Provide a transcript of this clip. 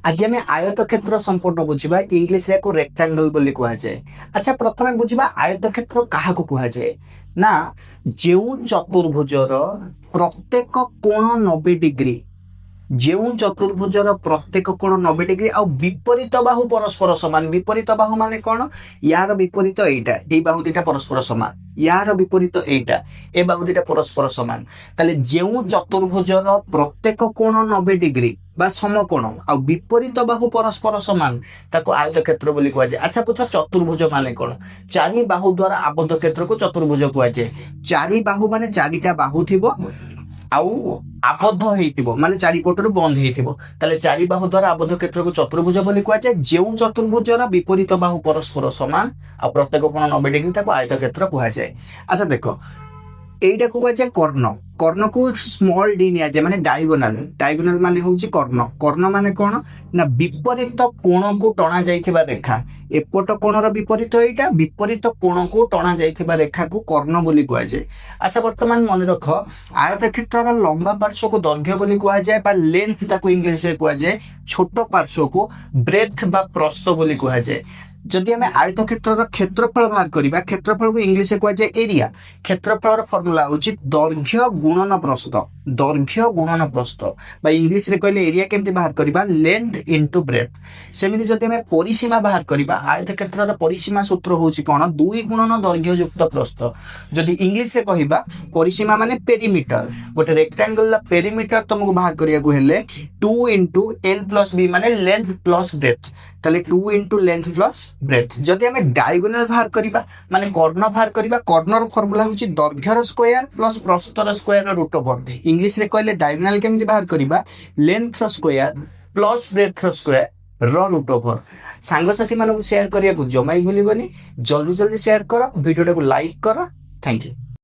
आज आम आयत क्षेत्र संपूर्ण बुझा इंग्लीश रे रेक्टांगल बोली कह जाए। अच्छा प्रथम बुझा आयत क्षेत्र क्या कह जाए ना जो चतुर्भुजर प्रत्येक कोण 90 डिग्री ଯେଉଁ ଚତୁର୍ଭୁଜର ପ୍ରତ୍ୟେକ କୋଣ 90 डिग्री ଆଉ ବିପରୀତ ବାହୁ ପରସ୍ପର ସମାନ। ବିପରୀତ ବାହୁ ମାନେ କଣ? ୟାର ବିପରୀତ ଏଇଟା, ଏଇ ବାହୁ ଦିଟା ପରସ୍ପର ସମାନ। ୟାର ବିପରୀତ ଏଇଟା, ଏ ବାହୁ ଦିଟା ପରସ୍ପର ସମାନ। ତାହେଲେ ଯେଉଁ ଚତୁର୍ଭୁଜର ପ୍ରତ୍ୟେକ କୋଣ 90 डिग्री ବା ସମକୋଣ ଆଉ ବିପରୀତ ବାହୁ ପରସ୍ପର ସମାନ ତାକୁ ଆୟତକ୍ଷେତ୍ର ବୋଲି କୁହାଯାଏ। ଆଚ୍ଛା ପୁଛ ଚତୁର୍ଭୁଜ ମାନେ କଣ? ଚାରି ବାହୁ ଦ୍ୱାରା ଆବଦ୍ଧ କ୍ଷେତ୍ରକୁ ଚତୁର୍ଭୁଜ କୁହାଯାଏ। ଚାରି ବାହୁ ମାନେ ଚାରିଟା ବାହୁ ଥିବ ଆଉ ଆବଦ୍ଧ ହେଇଥିବ ମାନେ ଚାରିପଟରୁ ବନ୍ଦ ହେଇଥିବ। ତାହେଲେ ଚାରି ବାହୁ ଦ୍ୱାରା ଆବଦ୍ଧ କ୍ଷେତ୍ରକୁ ଚତୁର୍ଭୁଜ ବୋଲି କୁହାଯାଏ। ଯେଉଁ ଚତୁର୍ଭୁଜର ବିପରୀତ ବାହୁ ପରସ୍ପର ସମାନ ଆଉ ପ୍ରତ୍ୟେକ କୋଣ 90 डिग्री ତାକୁ ଆୟତକ୍ଷେତ୍ର କୁହାଯାଏ। ଆଚ୍ଛା ଦେଖ এইটাକୁ କୁହାଯାଏ କର୍ଣ୍ଣ। କର୍ଣ୍ଣକୁ ସ୍ମଲ ଡି ନିଆଯାଏ ମାନେ ଡାଇଗୋନାଲ। ଡାଇଗୋନାଲ ମାନେ ହଉଛି କର୍ଣ୍ଣ। କର୍ଣ୍ଣ ମାନେ କଣ ନା ବିପରୀତ କୋଣକୁ ଟଣା ଯାଇଥିବା ରେଖା। ଏପଟ କୋଣର ବିପରୀତ ଏଇଟା, ବିପରୀତ କୋଣକୁ ଟଣା ଯାଇଥିବା ରେଖାକୁ କର୍ଣ୍ଣ ବୋଲି କୁହାଯାଏ। ଆଚ୍ଛା ବର୍ତ୍ତମାନ ମନେ ରଖ ଆୟତକ୍ଷେତ୍ରର ଲମ୍ବା ପାର୍ଶ୍ୱକୁ ଦୈର୍ଘ୍ୟ ବୋଲି କୁହାଯାଏ ବା ଲେନ୍ଥ ତାକୁ ଇଂଲିଶରେ କୁହାଯାଏ। ଛୋଟ ପାର୍ଶ୍ୱକୁ ବ୍ରେଥ ବା ପ୍ରସ୍ଥ ବୋଲି କୁହାଯାଏ। ଯଦି ଆମେ ଆୟତକ୍ଷେତ୍ରର କ୍ଷେତ୍ରଫଳ ବାହାର କରିବା, କ୍ଷେତ୍ରଫଳକୁ ଇଂଲିଶରେ କୁହାଯାଏ ଏରିଆ। କ୍ଷେତ୍ରଫଳର ଫର୍ମୁଲା ହଉଛି ଦୈର୍ଘ୍ୟ ଗୁଣନ ପ୍ରସ୍ଥ। ଦୈର୍ଘ୍ୟ ଗୁଣନ ପ୍ରସ୍ଥ ବା ଇଂଲିଶରେ କହିଲେ ଏରିଆ କେମିତି ବାହାର କରିବା? Length into breath. ସେମିତି ଯଦି ଆମେ ପରିସୀମା ବାହାର କରିବା, ଆୟତକ୍ଷେତ୍ରର ପରିସୀମା ସୂତ୍ର ହଉଛି କଣ? 2 ଗୁଣନ ଦୈର୍ଘ୍ୟ ଯୁକ୍ତ ପ୍ରସ୍ଥ। ଯଦି ଇଂଲିଶରେ କହିବା ପରିସୀମା ମାନେ ପେରିମିଟର। ଗୋଟେ ରେକ୍ଟାଙ୍ଗଲର ପେରିମିଟର ତମକୁ ବାହାର କରିବାକୁ ହେଲେ 2 ଇନଟୁ ଏଲ୍ ପ୍ଲସ ବି ମାନେ ଲେନ୍ଥ ପ୍ଲସ ବ୍ରେଥ। তাহলে 2 ইন্টু লেন্থ প্লস ব্রেথ। যদি আমি ডায়াগোনাল বাহার করিবা মানে কর্ণ বাহার করিবা, কর্ণর ফর্মুলা হচ্ছে দৈর্ঘ্যর স্কয়ার প্লস প্রস্থর স্কয়ার রুট ওভার। ইংলিশ রে কইলে ডায়াগোনাল কেমতি বাহার করিবা? লেন্থর স্কয়ার প্লস ব্রেথর স্কয়ার র রুট ওভার। সাংগসাথী মানুষ শেয়ার করিବାକୁ জমাই ভুলিবনি। জলদি জলদি শেয়ার কর, ভিডিওটাକୁ লাইক কর। Thank you.